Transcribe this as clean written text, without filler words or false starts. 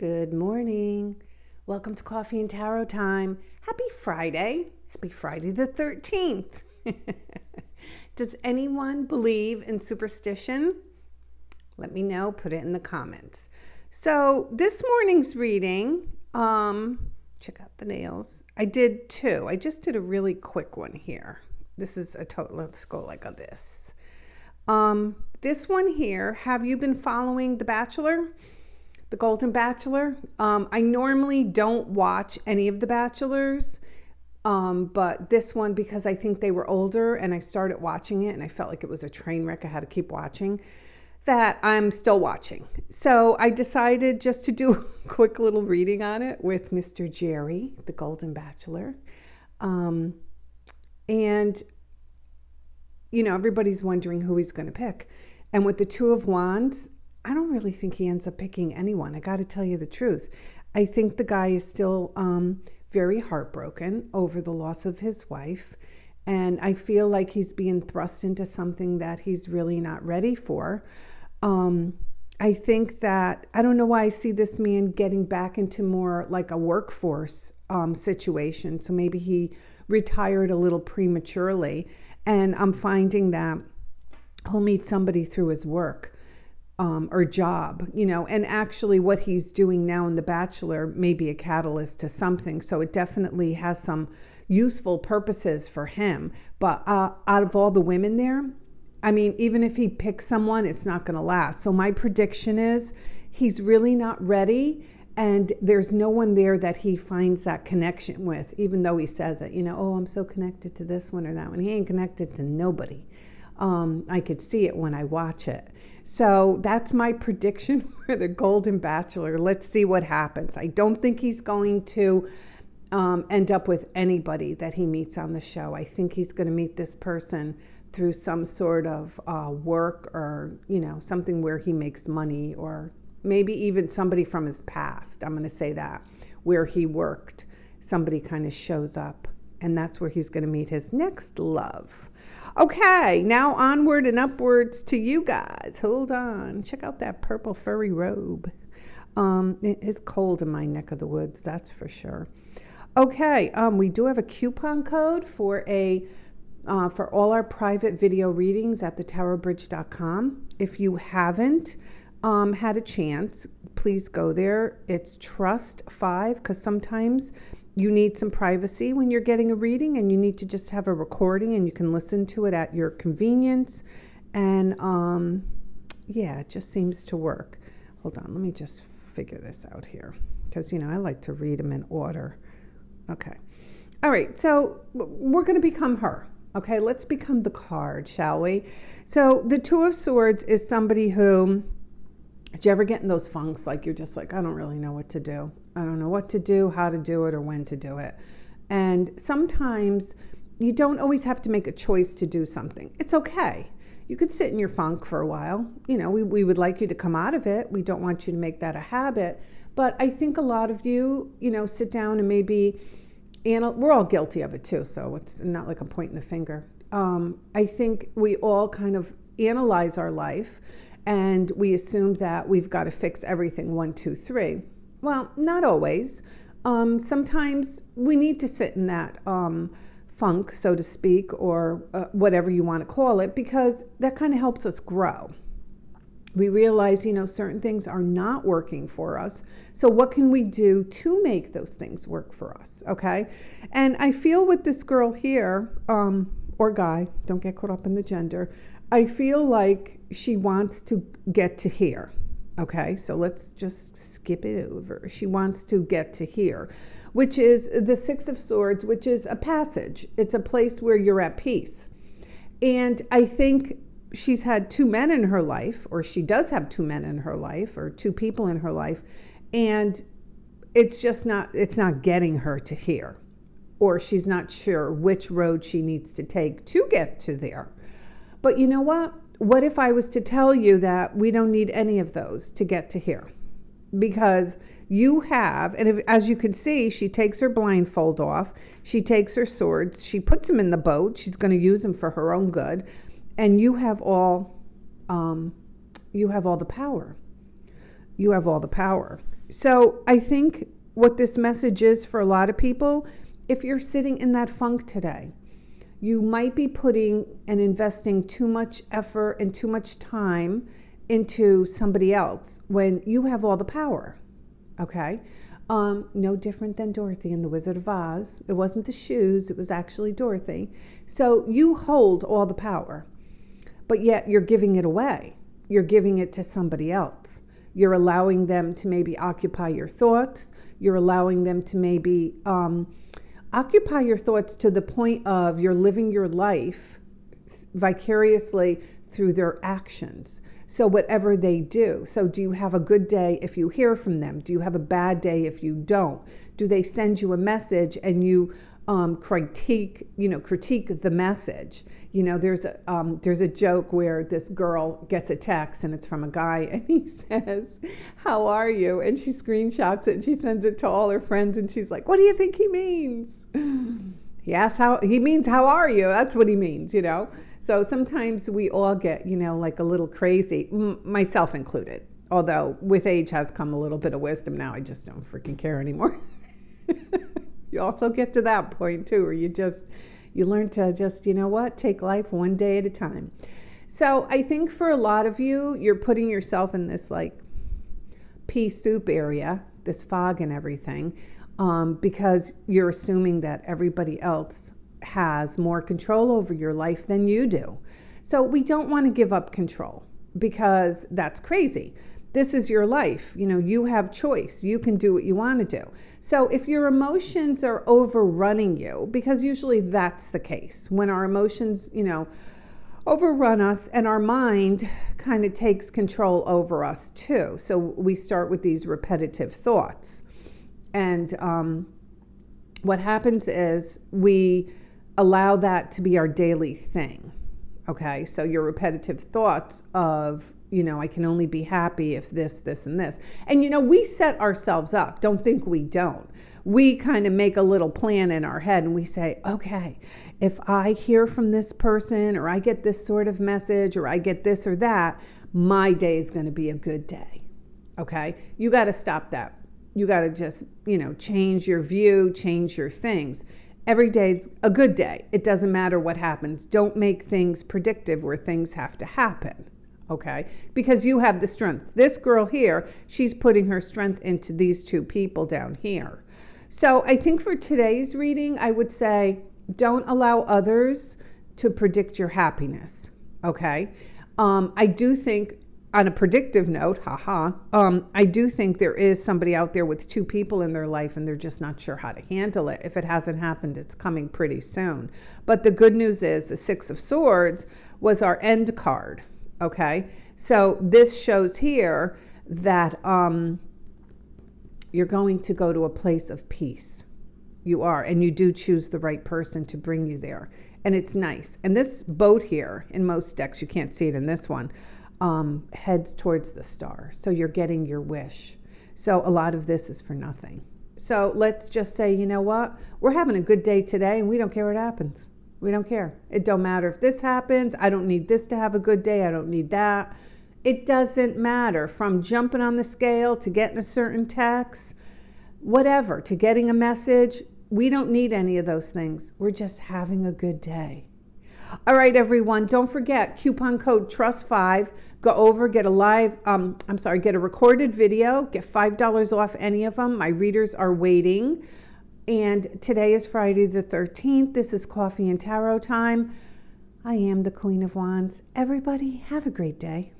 Good morning. Welcome to Coffee and Tarot Time. Happy Friday. Happy Friday the 13th. Does anyone believe in superstition? Let me know. Put it in the comments. So this morning's reading, check out the nails. I did two. I just did a really quick one here. This is a total, let's go like this. This one here, have you been following The Bachelor? The Golden Bachelor? I normally don't watch any of The Bachelors, but this one, because I think they were older and I started watching it and I felt like it was a train wreck, I had to keep watching, that I'm still watching. So I decided just to do a quick little reading on it with Mr. Jerry, the Golden Bachelor. And, you know, everybody's wondering who he's going to pick. And with the Two of Wands, I don't really think he ends up picking anyone. I got to tell you the truth. I think the guy is still very heartbroken over the loss of his wife. And I feel like he's being thrust into something that he's really not ready for. I think that, I don't know why I see this man getting back into more like a workforce situation. So maybe he retired a little prematurely. And I'm finding that he'll meet somebody through his work or job, you know, and actually what he's doing now in The Bachelor may be a catalyst to something. So it definitely has some useful purposes for him. But out of all the women there, I mean, even if he picks someone, it's not going to last. So my prediction is he's really not ready. And there's no one there that he finds that connection with, even though he says it, you know, oh, I'm so connected to this one or that one. He ain't connected to nobody. I could see it when I watch it. So that's my prediction for the Golden Bachelor. Let's see what happens. I don't think he's going to end up with anybody that he meets on the show. I think he's going to meet this person through some sort of work or, you know, something where he makes money, or maybe even somebody from his past. I'm going to say that, where he worked. Somebody kind of shows up, and that's where he's going to meet his next love. Okay, now onward and upwards to you guys. Hold on. Check out that purple furry robe. It is cold in my neck of the woods, that's for sure. Okay, we do have a coupon code for for all our private video readings at thetarotbridge.com. If you haven't had a chance, please go there. It's Trust 5, because sometimes you need some privacy when you're getting a reading, and you need to just have a recording and you can listen to it at your convenience. And yeah, it just seems to work. Hold on, let me just figure this out here, because, you know, I like to read them in order. Okay. All right, so we're going to become her. Okay, let's become the card, shall we? So the Two of Swords is somebody who, did you ever get in those funks like you're just like, I don't really know what to do. I don't know what to do, how to do it, or when to do it. And sometimes you don't always have to make a choice to do something. It's okay. You could sit in your funk for a while. You know, we would like you to come out of it. We don't want you to make that a habit. But I think a lot of you, you know, sit down and maybe, we're all guilty of it too, so it's not like I'm pointing the finger. I think we all kind of analyze our life, and we assume that we've got to fix everything 1, 2, 3. Well, not always. Sometimes we need to sit in that funk, so to speak, or whatever you want to call it, because that kind of helps us grow. We realize, you know, certain things are not working for us. So what can we do to make those things work for us? Okay. And I feel with this girl here, or guy, don't get caught up in the gender, I feel like she wants to get to here. Okay, so let's just skip it over. She wants to get to here, which is the Six of Swords, which is a passage. It's a place where you're at peace. And I think she's had two men in her life, or she does have two men in her life, or two people in her life, and it's not getting her to here, or she's not sure which road she needs to take to get to there. But you know what? What if I was to tell you that we don't need any of those to get to here? Because you have, and as you can see, she takes her blindfold off, she takes her swords, she puts them in the boat, she's going to use them for her own good, and you have all the power. You have all the power. So I think what this message is for a lot of people, if you're sitting in that funk today, you might be putting and investing too much effort and too much time into somebody else when you have all the power, okay? No different than Dorothy in The Wizard of Oz. It wasn't the shoes, it was actually Dorothy. So you hold all the power, but yet you're giving it away. You're giving it to somebody else. You're allowing them to maybe occupy your thoughts. You're allowing them to maybe occupy your thoughts to the point of you're living your life vicariously through their actions. So whatever they do. So do you have a good day if you hear from them? Do you have a bad day if you don't? Do they send you a message and you critique the message? You know, there's a joke where this girl gets a text and it's from a guy and he says, "How are you?" And she screenshots it and she sends it to all her friends and she's like, "What do you think he means?" He means how are you? That's what he means, you know. So sometimes we all get, like a little crazy, myself included. Although with age has come a little bit of wisdom now. I just don't freaking care anymore. You also get to that point too, where you learn to just, take life one day at a time. So I think for a lot of you, you're putting yourself in this like pea soup area, this fog and everything, because you're assuming that everybody else has more control over your life than you do. So we don't want to give up control because that's crazy. This is your life. You have choice. You can do what you want to do. So if your emotions are overrunning you, because usually that's the case, when our emotions, overrun us and our mind kind of takes control over us too. So we start with these repetitive thoughts. And what happens is we allow that to be our daily thing. Okay, so your repetitive thoughts of, I can only be happy if this, this, and this. And, we set ourselves up. Don't think we don't. We kind of make a little plan in our head and we say, okay, if I hear from this person or I get this sort of message or I get this or that, my day is going to be a good day. Okay, you got to stop that. You got to just, change your view, change your things. Every day's a good day. It doesn't matter what happens. Don't make things predictive where things have to happen, okay? Because you have the strength. This girl here, she's putting her strength into these two people down here. So I think for today's reading, I would say don't allow others to predict your happiness, okay? I do think, on a predictive note, I do think there is somebody out there with two people in their life and they're just not sure how to handle it. If it hasn't happened, it's coming pretty soon. But the good news is the Six of Swords was our end card, okay? So this shows here that you're going to go to a place of peace. You are, and you do choose the right person to bring you there. And it's nice. And this boat here, in most decks, you can't see it in this one, heads towards the star. So you're getting your wish. So a lot of this is for nothing. So let's just say, you know what? We're having a good day today and we don't care what happens. We don't care. It don't matter if this happens. I don't need this to have a good day. I don't need that. It doesn't matter. From jumping on the scale to getting a certain text, whatever, to getting a message, we don't need any of those things. We're just having a good day. All right, everyone, don't forget, coupon code TRUST5. Go over, get a recorded video, get $5 off any of them. My readers are waiting. And today is Friday the 13th. This is Coffee and Tarot time. I am the Queen of Wands. Everybody, have a great day.